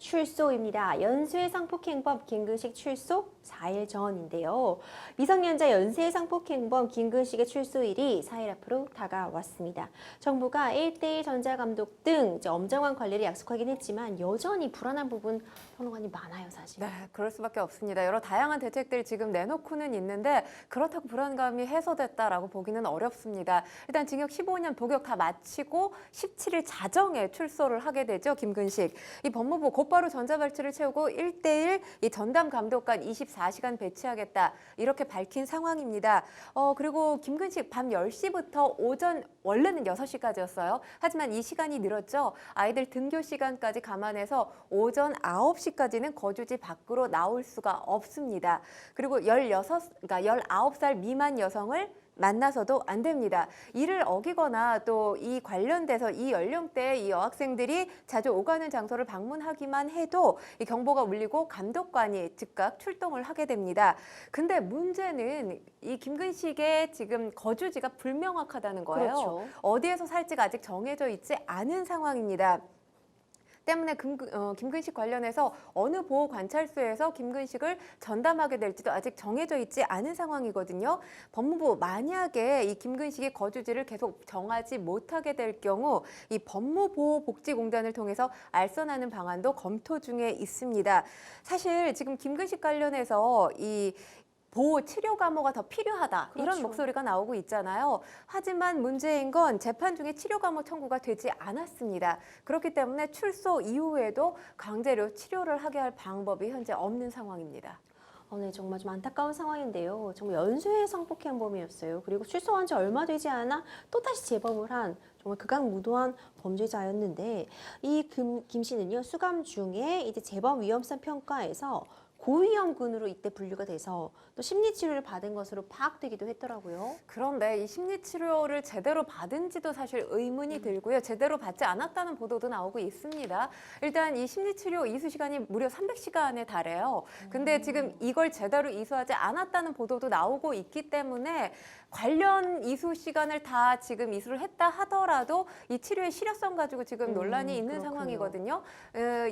출소입니다. 연쇄 성폭행범 김근식 출소 4일 전인데요. 미성년자 연쇄 성폭행범 김근식의 출소일이 4일 앞으로 다가왔습니다. 정부가 1대1 전자감독 등 엄정한 관리를 약속하긴 했지만 여전히 불안한 부분 평론가님 많아요, 사실. 네, 그럴 수밖에 없습니다. 여러 다양한 대책들 지금 내놓고는 있는데 그렇다고 불안감이 해소됐다라고 보기는 어렵습니다. 일단 징역 15년 복역 다 마치고 17일 자정에 출소를 하게 되죠, 김근식. 이 법무부 곧바로 전자발찌를 채우고 1대1 이 전담 감독관 24시간 배치하겠다 이렇게 밝힌 상황입니다. 그리고 김근식 밤 10시부터 오전 원래는 6시까지였어요. 하지만 이 시간이 늘었죠. 아이들 등교 시간까지 감안해서 오전 9시까지는 거주지 밖으로 나올 수가 없습니다. 그리고 19살 미만 여성을 만나서도 안 됩니다. 이를 어기거나 또 이 관련돼서 이 연령대의 이 여학생들이 자주 오가는 장소를 방문하기만 해도 이 경보가 울리고 감독관이 즉각 출동을 하게 됩니다. 근데 문제는 이 김근식의 지금 거주지가 불명확하다는 거예요. 그렇죠. 어디에서 살지가 아직 정해져 있지 않은 상황입니다. 때문에 김근식 관련해서 어느 보호관찰소에서 김근식을 전담하게 될지도 아직 정해져 있지 않은 상황이거든요. 법무부 만약에 이 김근식의 거주지를 계속 정하지 못하게 될 경우 이 법무보호복지공단을 통해서 알선하는 방안도 검토 중에 있습니다. 사실 지금 김근식 관련해서 이 보호 치료 감호가 더 필요하다 그렇죠. 이런 목소리가 나오고 있잖아요. 하지만 문제인 건 재판 중에 치료 감호 청구가 되지 않았습니다. 그렇기 때문에 출소 이후에도 강제로 치료를 하게 할 방법이 현재 없는 상황입니다. 네, 정말 좀 안타까운 상황인데요. 정말 연쇄 성폭행범이었어요. 그리고 출소한 지 얼마 되지 않아 또다시 재범을 한 정말 극악무도한 범죄자였는데 이 김 씨는요, 수감 중에 이제 재범 위험성 평가에서 고위험군으로 이때 분류가 돼서 또 심리치료를 받은 것으로 파악되기도 했더라고요. 그런데 이 심리치료를 제대로 받은지도 사실 의문이 들고요. 제대로 받지 않았다는 보도도 나오고 있습니다. 일단 이 심리치료 이수 시간이 무려 300시간에 달해요. 근데 지금 이걸 제대로 이수하지 않았다는 보도도 나오고 있기 때문에 관련 이수 시간을 다 지금 이수를 했다 하더라도 이 치료의 실효성 가지고 지금 논란이 있는 그렇군요. 상황이거든요.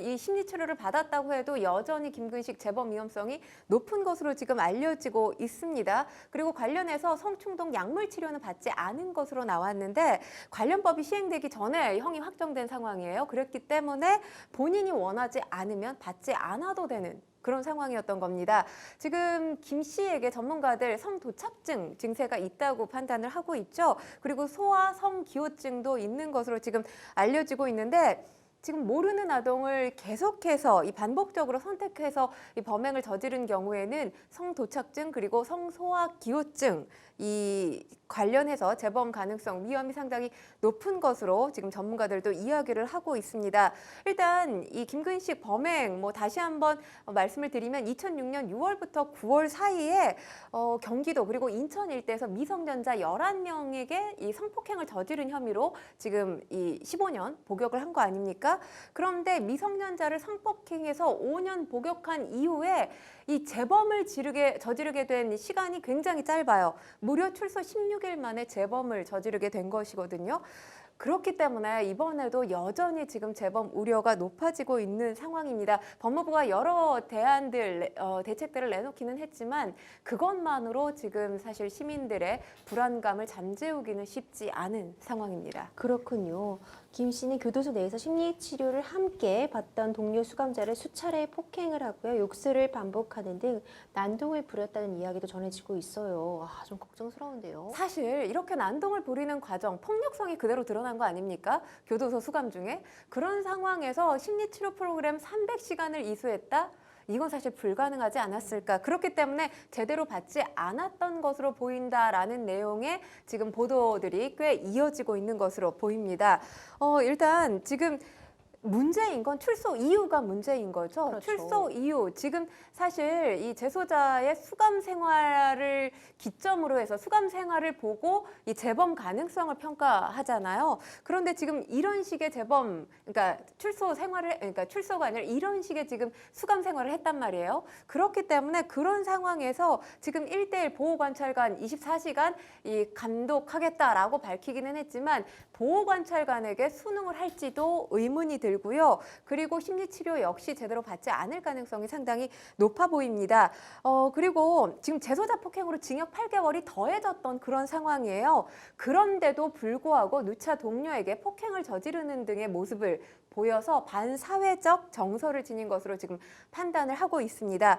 이 심리치료를 받았다고 해도 여전히 김근식 재범 위험성이 높은 것으로 지금 알려지고 있습니다. 그리고 관련해서 성충동 약물 치료는 받지 않은 것으로 나왔는데 관련법이 시행되기 전에 형이 확정된 상황이에요. 그랬기 때문에 본인이 원하지 않으면 받지 않아도 되는 그런 상황이었던 겁니다. 지금 김 씨에게 전문가들 성도착증 증세가 있다고 판단을 하고 있죠. 그리고 소아 성기호증도 있는 것으로 지금 알려지고 있는데 지금 모르는 아동을 계속해서 이 반복적으로 선택해서 이 범행을 저지른 경우에는 성도착증 그리고 성소아기호증 이 관련해서 재범 가능성 위험이 상당히 높은 것으로 지금 전문가들도 이야기를 하고 있습니다. 일단 이 김근식 범행 다시 한번 말씀을 드리면 2006년 6월부터 9월 사이에 경기도 그리고 인천 일대에서 미성년자 11명에게 이 성폭행을 저지른 혐의로 지금 이 15년 복역을 한 거 아닙니까? 그런데 미성년자를 성폭행해서 5년 복역한 이후에 이 재범을 저지르게 된 시간이 굉장히 짧아요. 무려 출소 16일 만에 재범을 저지르게 된 것이거든요. 그렇기 때문에 이번에도 여전히 지금 재범 우려가 높아지고 있는 상황입니다. 법무부가 여러 대책들을 내놓기는 했지만 그것만으로 지금 사실 시민들의 불안감을 잠재우기는 쉽지 않은 상황입니다. 그렇군요. 김 씨는 교도소 내에서 심리치료를 함께 받던 동료 수감자를 수차례 폭행을 하고요. 욕설을 반복하는 등 난동을 부렸다는 이야기도 전해지고 있어요. 좀 걱정스러운데요. 사실 이렇게 난동을 부리는 과정, 폭력성이 그대로 드러난 거 아닙니까? 교도소 수감 중에. 그런 상황에서 심리치료 프로그램 300시간을 이수했다? 이건 사실 불가능하지 않았을까. 그렇기 때문에 제대로 받지 않았던 것으로 보인다라는 내용의 지금 보도들이 꽤 이어지고 있는 것으로 보입니다. 일단 지금 문제인 건 출소 이유가 문제인 거죠. 그렇죠. 출소 이유. 지금 사실 이 재소자의 수감 생활을 기점으로 해서 수감 생활을 보고 이 재범 가능성을 평가하잖아요. 그런데 지금 이런 식의 재범, 그러니까 출소가 아니라 이런 식의 지금 수감 생활을 했단 말이에요. 그렇기 때문에 그런 상황에서 지금 1대1 보호관찰관 24시간 이 감독하겠다라고 밝히기는 했지만 보호관찰관에게 수능을 할지도 의문이 들고요. 그리고 심리치료 역시 제대로 받지 않을 가능성이 상당히 높아 보입니다. 그리고 지금 재소자 폭행으로 징역 8개월이 더해졌던 그런 상황이에요. 그런데도 불구하고 누차 동료에게 폭행을 저지르는 등의 모습을 보여서 반사회적 정서를 지닌 것으로 지금 판단을 하고 있습니다.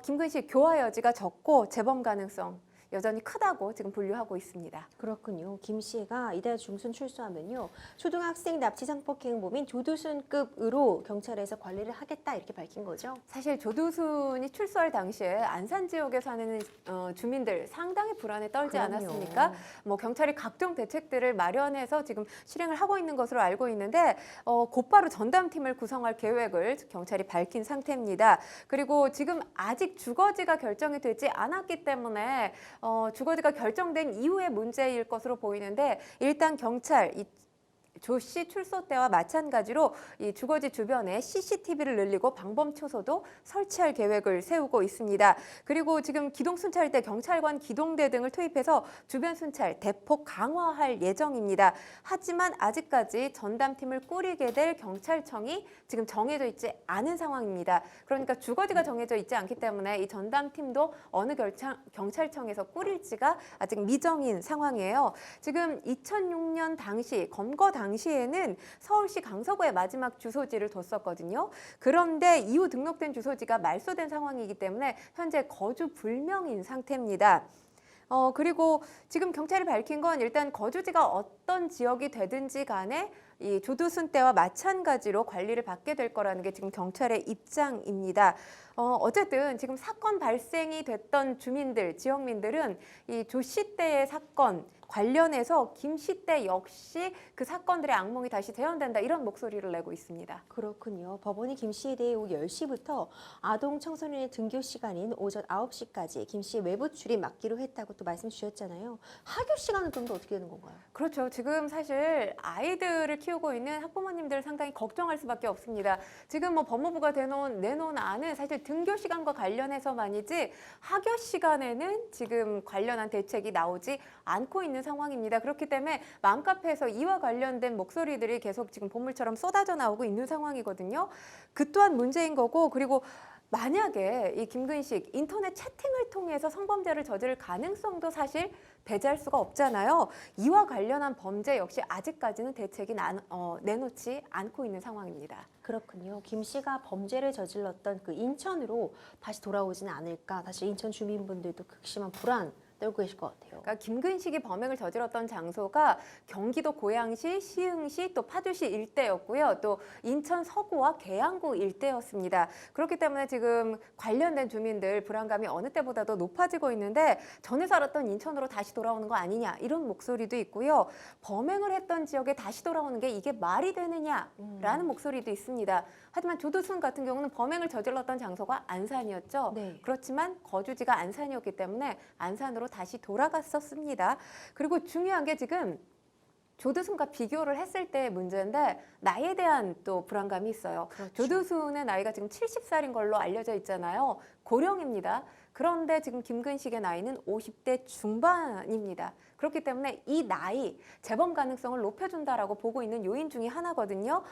김근식 교화 여지가 적고 재범 가능성 여전히 크다고 지금 분류하고 있습니다. 그렇군요. 김 씨가 이달 중순 출소하면요. 초등학생 납치 성폭행범인 조두순급으로 경찰에서 관리를 하겠다 이렇게 밝힌 거죠. 사실 조두순이 출소할 당시에 안산 지역에 사는 주민들 상당히 불안에 떨지 그럼요. 않았습니까? 뭐 경찰이 각종 대책들을 마련해서 지금 실행을 하고 있는 것으로 알고 있는데 곧바로 전담팀을 구성할 계획을 경찰이 밝힌 상태입니다. 그리고 지금 아직 주거지가 결정이 되지 않았기 때문에 주거지가 결정된 이후의 문제일 것으로 보이는데 일단 경찰 조 씨 출소 때와 마찬가지로 이 주거지 주변에 CCTV를 늘리고 방범 초소도 설치할 계획을 세우고 있습니다. 그리고 지금 기동 순찰대, 경찰관 기동대 등을 투입해서 주변 순찰 대폭 강화할 예정입니다. 하지만 아직까지 전담팀을 꾸리게 될 경찰청이 지금 정해져 있지 않은 상황입니다. 그러니까 주거지가 정해져 있지 않기 때문에 이 전담팀도 어느 경찰청에서 꾸릴지가 아직 미정인 상황이에요. 지금 2006년 당시 검거 당시에는 서울시 강서구에 마지막 주소지를 뒀었거든요. 그런데 이후 등록된 주소지가 말소된 상황이기 때문에 현재 거주 불명인 상태입니다. 그리고 지금 경찰이 밝힌 건 일단 거주지가 어떤 지역이 되든지 간에 이 조두순 때와 마찬가지로 관리를 받게 될 거라는 게 지금 경찰의 입장입니다. 어쨌든 지금 사건 발생이 됐던 주민들, 지역민들은 이 조 씨 때의 사건 관련해서 김 씨 때 역시 그 사건들의 악몽이 다시 재현된다 이런 목소리를 내고 있습니다. 그렇군요. 법원이 김 씨에 대해 오후 10시부터 아동 청소년의 등교 시간인 오전 9시까지 김 씨의 외부 출입 막기로 했다고 또 말씀 주셨잖아요. 하교 시간은 좀 더 어떻게 되는 건가요? 그렇죠. 지금 사실 아이들을 키우고 있는 학부모님들 상당히 걱정할 수밖에 없습니다. 지금 뭐 법무부가 내놓은 안은 사실 등교 시간과 관련해서만이지 하교 시간에는 지금 관련한 대책이 나오지 않고 있는 상황입니다. 그렇기 때문에 맘카페에서 이와 관련된 목소리들이 계속 지금 보물처럼 쏟아져 나오고 있는 상황이거든요. 그 또한 문제인 거고 그리고 만약에 이 김근식 인터넷 채팅을 통해서 성범죄를 저지를 가능성도 사실 배제할 수가 없잖아요. 이와 관련한 범죄 역시 아직까지는 대책이 내놓지 않고 있는 상황입니다. 그렇군요. 김 씨가 범죄를 저질렀던 그 인천으로 다시 돌아오지는 않을까. 사실 인천 주민분들도 극심한 불안 떨고 계실 것 같아요. 그러니까 김근식이 범행을 저질렀던 장소가 경기도 고양시, 시흥시, 또 파주시 일대였고요. 또 인천 서구와 계양구 일대였습니다. 그렇기 때문에 지금 관련된 주민들 불안감이 어느 때보다도 높아지고 있는데 전에 살았던 인천으로 다시 돌아오는 거 아니냐 이런 목소리도 있고요. 범행을 했던 지역에 다시 돌아오는 게 이게 말이 되느냐라는 목소리도 있습니다. 하지만 조두순 같은 경우는 범행을 저질렀던 장소가 안산이었죠. 네. 그렇지만 거주지가 안산이었기 때문에 안산으로 다시 돌아갔었습니다. 그리고 중요한 게 지금 조두순과 비교를 했을 때의 문제인데 나이에 대한 또 불안감이 있어요. 그렇죠. 조두순의 나이가 지금 70살인 걸로 알려져 있잖아요. 고령입니다. 그런데 지금 김근식의 나이는 50대 중반입니다. 그렇기 때문에 이 나이, 재범 가능성을 높여준다라고 보고 있는 요인 중에 하나거든요.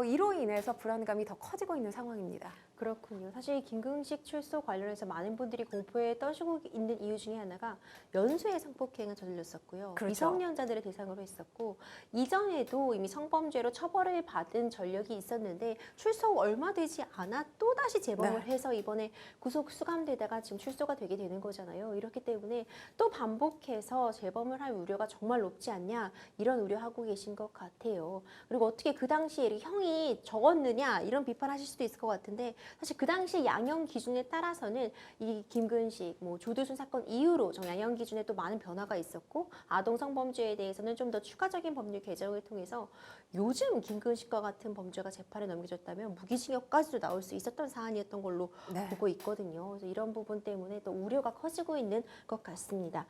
이로 인해서 불안감이 더 커지고 있는 상황입니다. 그렇군요. 사실 김근식 출소 관련해서 많은 분들이 공포에 떠시고 있는 이유 중에 하나가 연쇄 성폭행을 저질렀었고요. 그렇죠. 미성년자들을 대상으로 했었고 이전에도 이미 성범죄로 처벌을 받은 전력이 있었는데 출소 후 얼마 되지 않아 또다시 재범을 해서 이번에 구속 수감되다가 지금 출소가 되게 되는 거잖아요. 이렇기 때문에 또 반복해서 재범을 할 우려가 정말 높지 않냐 이런 우려하고 계신 것 같아요. 그리고 어떻게 그 당시에 이렇게 형이 적었느냐 이런 비판하실 수도 있을 것 같은데 사실 그 당시 양형 기준에 따라서는 이 김근식, 뭐 조두순 사건 이후로 좀 양형 기준에 또 많은 변화가 있었고 아동 성범죄에 대해서는 좀 더 추가적인 법률 개정을 통해서 요즘 김근식과 같은 범죄가 재판에 넘겨졌다면 무기징역까지도 나올 수 있었던 사안이었던 걸로 보고 있거든요. 그래서 이런 부분 때문에 때문에 또 우려가 커지고 있는 것 같습니다.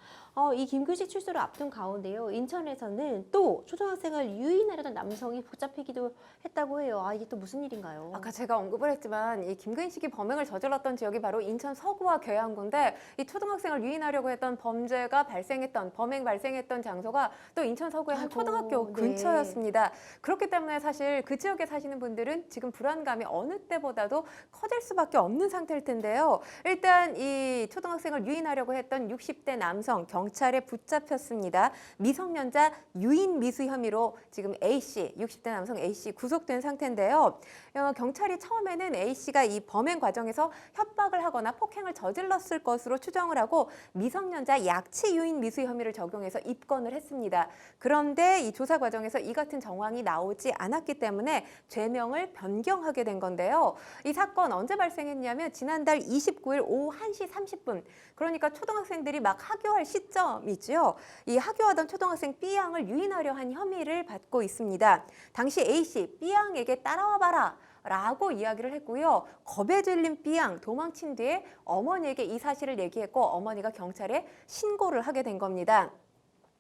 이 김규식 출소를 앞둔 가운데요. 인천에서는 또 초등학생을 유인하려던 남성이 붙잡히기도 했다고 해요. 이게 또 무슨 일인가요? 아까 제가 언급을 했지만 이 김근식이 범행을 저질렀던 지역이 바로 인천 서구와 계양구인데 이 초등학생을 유인하려고 했던 범행 발생했던 장소가 또 인천 서구의 한 아이고, 초등학교 네. 근처였습니다. 그렇기 때문에 사실 그 지역에 사시는 분들은 지금 불안감이 어느 때보다도 커질 수밖에 없는 상태일 텐데요. 일단 이 초등학생을 유인하려고 했던 60대 남성 경찰에 붙잡혔습니다. 미성년자 유인 미수 혐의로 지금 A씨, 60대 남성 A씨 구속된 상태인데요. 경찰이 처음에는 A씨가 이 범행 과정에서 협박을 하거나 폭행을 저질렀을 것으로 추정을 하고 미성년자 약치 유인 미수 혐의를 적용해서 입건을 했습니다. 그런데 이 조사 과정에서 이 같은 정황이 나오지 않았기 때문에 죄명을 변경하게 된 건데요. 이 사건 언제 발생했냐면 지난달 29일 오후 1시 30분, 그러니까 초등학생들이 막 하교할 시점이죠. 이 하교하던 초등학생 B양을 유인하려 한 혐의를 받고 있습니다. 당시 A씨, B양에게 따라와봐라 라고 이야기를 했고요. 겁에 질린 B양 도망친 뒤에 어머니에게 이 사실을 얘기했고 어머니가 경찰에 신고를 하게 된 겁니다.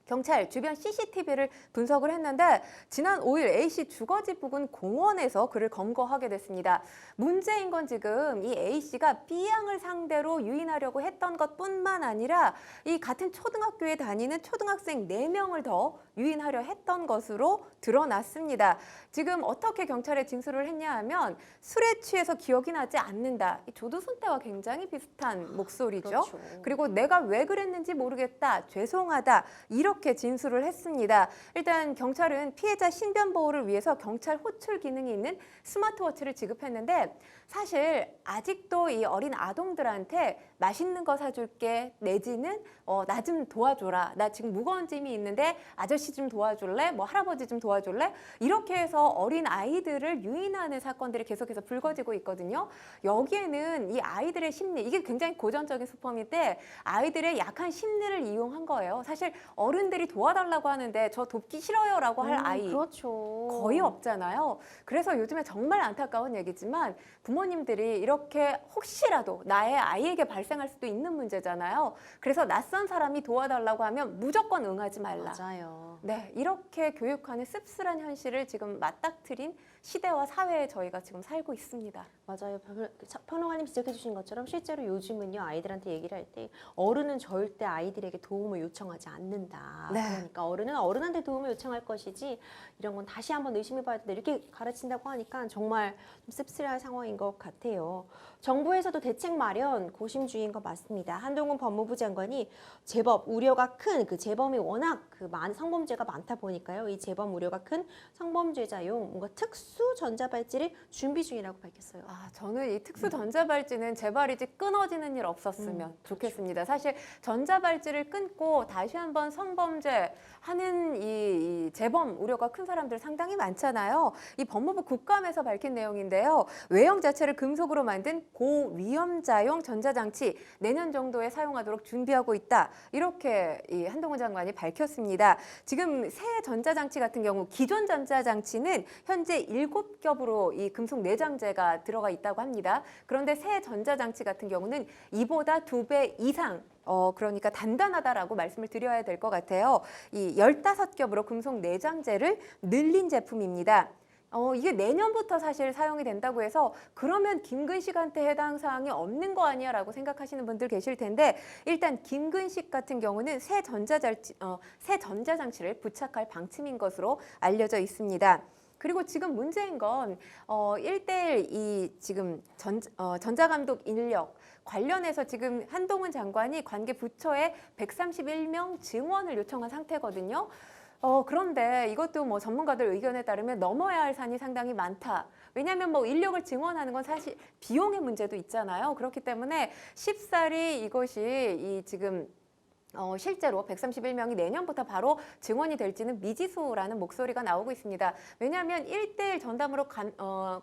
경찰 주변 CCTV를 분석을 했는데 지난 5일 A씨 주거지 부근 공원에서 그를 검거하게 됐습니다. 문제인 건 지금 이 A씨가 B양을 상대로 유인하려고 했던 것뿐만 아니라 이 같은 초등학교에 다니는 초등학생 4명을 더 유인하려 했던 것으로 드러났습니다. 지금 어떻게 경찰에 진술을 했냐 하면 술에 취해서 기억이 나지 않는다. 이 조두순 때와 굉장히 비슷한 목소리죠. 그렇죠. 그리고 내가 왜 그랬는지 모르겠다. 죄송하다. 이렇게 진술을 했습니다. 일단 경찰은 피해자 신변 보호를 위해서 경찰 호출 기능이 있는 스마트워치를 지급했는데 사실 아직도 이 어린 아동들한테 맛있는 거 사줄게 내지는 나 좀 도와줘라. 나 지금 무거운 짐이 있는데 아저씨 좀 도와줄래? 뭐 할아버지 좀 도와줄래? 이렇게 해서 어린 아이들을 유인하는 사건들이 계속해서 불거지고 있거든요. 여기에는 이 아이들의 심리, 이게 굉장히 고전적인 수법인데 아이들의 약한 심리를 이용한 거예요. 사실 어른들이 도와달라고 하는데 저 돕기 싫어요 라고 할 아이 그렇죠. 거의 없잖아요. 그래서 요즘에 정말 안타까운 얘기지만 부모님들이 이렇게 혹시라도 나의 아이에게 발생할 수도 있는 문제잖아요. 그래서 낯선 사람이 도와달라고 하면 무조건 응하지 말라. 맞아요. 네, 이렇게 교육하는 씁쓸한 현실을 지금 맞닥뜨린 시대와 사회에 저희가 지금 살고 있습니다. 맞아요. 평론가님 지적해 주신 것처럼 실제로 요즘은요 아이들한테 얘기를 할 때 어른은 절대 아이들에게 도움을 요청하지 않는다. 네. 그러니까 어른은 어른한테 도움을 요청할 것이지 이런 건 다시 한번 의심해봐야 된다. 이렇게 가르친다고 하니까 정말 좀 씁쓸한 상황인 것 같아요. 정부에서도 대책 마련 고심 중인 것 맞습니다. 한동훈 법무부 장관이 제법 우려가 큰 그 재범이 워낙 성범죄가 많다 보니까요. 이 재범 우려가 큰 성범죄자용 뭔가 특수 전자발찌를 준비 중이라고 밝혔어요. 저는 이 특수 전자발찌는 제발이지 끊어지는 일 없었으면 좋겠습니다. 사실 전자발찌를 끊고 다시 한번 성범죄 하는 이 재범 우려가 큰 사람들 상당히 많잖아요. 이 법무부 국감에서 밝힌 내용인데요. 외형 자체를 금속으로 만든 고위험자용 전자장치 내년 정도에 사용하도록 준비하고 있다. 이렇게 이 한동훈 장관이 밝혔습니다. 지금 새 전자장치 같은 경우 기존 전자장치는 현재 7겹으로 이 금속 내장재가 들어가 있다고 합니다. 그런데 새 전자장치 같은 경우는 이보다 2배 이상 그러니까 단단하다라고 말씀을 드려야 될 것 같아요. 이 15겹으로 금속 내장재를 늘린 제품입니다. 이게 내년부터 사실 사용이 된다고 해서 그러면 김근식한테 해당 사항이 없는 거 아니야 라고 생각하시는 분들 계실 텐데 일단 김근식 같은 경우는 새 전자장치를 부착할 방침인 것으로 알려져 있습니다. 그리고 지금 문제인 건 1대1 이 지금 전자감독 인력 관련해서 지금 한동훈 장관이 관계 부처에 131명 증원을 요청한 상태거든요. 그런데 이것도 뭐 전문가들 의견에 따르면 넘어야 할 산이 상당히 많다. 왜냐하면 뭐 인력을 증원하는 건 사실 비용의 문제도 있잖아요. 그렇기 때문에 쉽사리 이것이 이 지금 실제로 131명이 내년부터 바로 증원이 될지는 미지수라는 목소리가 나오고 있습니다. 왜냐하면 1대1 전담으로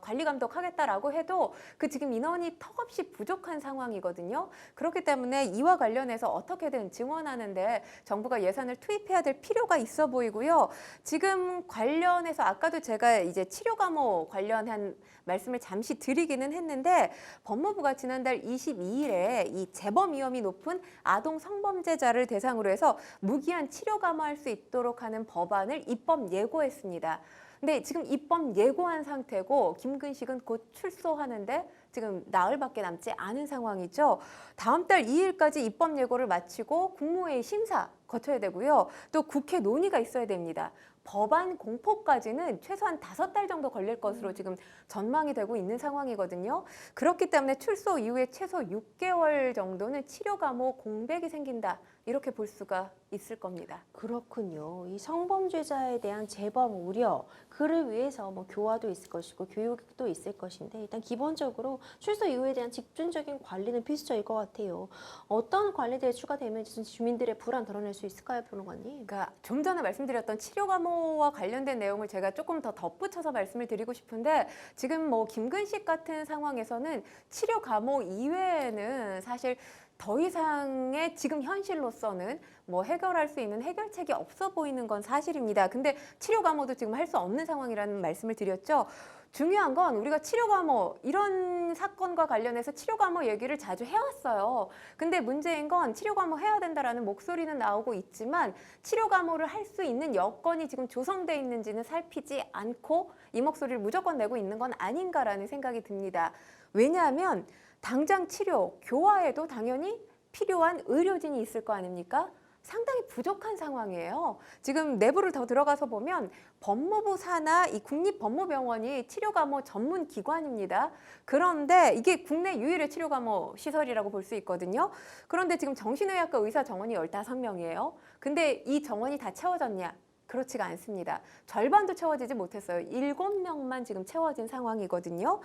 관리 감독하겠다라고 해도 그 지금 인원이 턱없이 부족한 상황이거든요. 그렇기 때문에 이와 관련해서 어떻게든 증원하는데 정부가 예산을 투입해야 될 필요가 있어 보이고요. 지금 관련해서 아까도 제가 이제 치료 감호 관련한 말씀을 잠시 드리기는 했는데 법무부가 지난달 22일에 이 재범 위험이 높은 아동 성범죄자를 대상으로 해서 무기한 치료 감호할 수 있도록 하는 법안을 입법 예고했습니다. 근데 지금 입법 예고한 상태고 김근식은 곧 출소하는데 지금 나흘밖에 남지 않은 상황이죠. 다음 달 2일까지 입법 예고를 마치고 국무회의 심사 거쳐야 되고요. 또 국회 논의가 있어야 됩니다. 법안 공포까지는 최소한 5달 정도 걸릴 것으로 지금 전망이 되고 있는 상황이거든요. 그렇기 때문에 출소 이후에 최소 6개월 정도는 치료 감호 공백이 생긴다. 이렇게 볼 수가 있을 겁니다. 그렇군요. 이 성범죄자에 대한 재범 우려, 그를 위해서 뭐 교화도 있을 것이고 교육도 있을 것인데 일단 기본적으로 출소 이후에 대한 집중적인 관리는 필수적일 것 같아요. 어떤 관리들이 추가되면 주민들의 불안 덜어낼 수 있을까요, 변호사님? 그러니까 좀 전에 말씀드렸던 치료 감호와 관련된 내용을 제가 조금 더 덧붙여서 말씀을 드리고 싶은데 지금 뭐 김근식 같은 상황에서는 치료 감호 이외에는 사실 더 이상의 지금 현실로서는 뭐 해결할 수 있는 해결책이 없어 보이는 건 사실입니다. 근데 치료 감호도 지금 할 수 없는 상황이라는 말씀을 드렸죠. 중요한 건 우리가 치료 감호 이런 사건과 관련해서 치료 감호 얘기를 자주 해왔어요. 근데 문제인 건 치료 감호 해야 된다라는 목소리는 나오고 있지만 치료 감호를 할 수 있는 여건이 지금 조성돼 있는지는 살피지 않고 이 목소리를 무조건 내고 있는 건 아닌가라는 생각이 듭니다. 왜냐하면 당장 치료, 교화에도 당연히 필요한 의료진이 있을 거 아닙니까? 상당히 부족한 상황이에요. 지금 내부를 더 들어가서 보면 법무부 산하 이 국립법무병원이 치료감호 전문 기관입니다. 그런데 이게 국내 유일의 치료감호 시설이라고 볼 수 있거든요. 그런데 지금 정신의학과 의사 정원이 15명이에요. 근데 이 정원이 다 채워졌냐? 그렇지가 않습니다. 절반도 채워지지 못했어요. 7명만 지금 채워진 상황이거든요.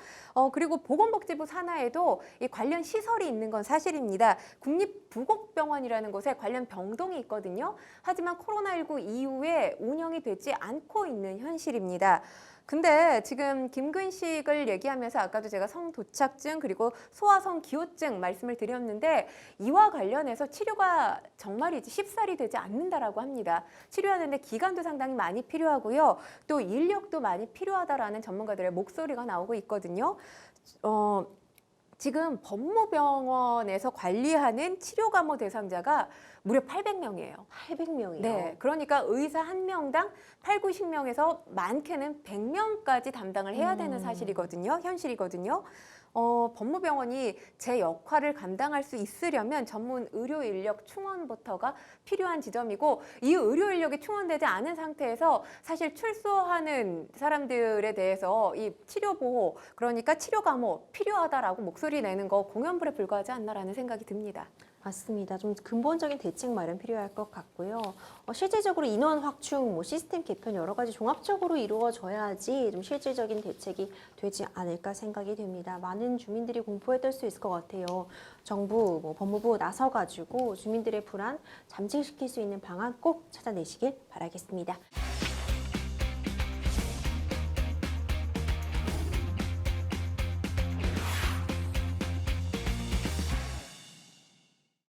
그리고 보건복지부 산하에도 이 관련 시설이 있는 건 사실입니다. 국립부곡병원이라는 곳에 관련 병동이 있거든요. 하지만 코로나19 이후에 운영이 되지 않고 있는 현실입니다. 근데 지금 김근식을 얘기하면서 아까도 제가 성도착증 그리고 소아성 기호증 말씀을 드렸는데 이와 관련해서 치료가 정말이지 쉽사리 되지 않는다라고 합니다. 치료하는데 기간도 상당히 많이 필요하고요. 또 인력도 많이 필요하다라는 전문가들의 목소리가 나오고 있거든요. 지금 법무병원에서 관리하는 치료감호 대상자가 무려 800명이에요. 800명이요. 네, 그러니까 의사 1명당 8, 90명에서 많게는 100명까지 담당을 해야 되는 사실이거든요. 현실이거든요. 법무병원이 제 역할을 감당할 수 있으려면 전문 의료 인력 충원부터가 필요한 지점이고 이 의료 인력이 충원되지 않은 상태에서 사실 출소하는 사람들에 대해서 이 치료 보호, 그러니까 치료 감호 필요하다라고 목소리 내는 거 공연불에 불과하지 않나라는 생각이 듭니다. 맞습니다. 좀 근본적인 대책 마련 필요할 것 같고요. 실질적으로 인원 확충, 뭐 시스템 개편 여러 가지 종합적으로 이루어져야지 좀 실질적인 대책이 되지 않을까 생각이 됩니다. 많은 주민들이 공포에 떨 수 있을 것 같아요. 정부, 뭐 법무부 나서가지고 주민들의 불안 잠식시킬 수 있는 방안 꼭 찾아내시길 바라겠습니다.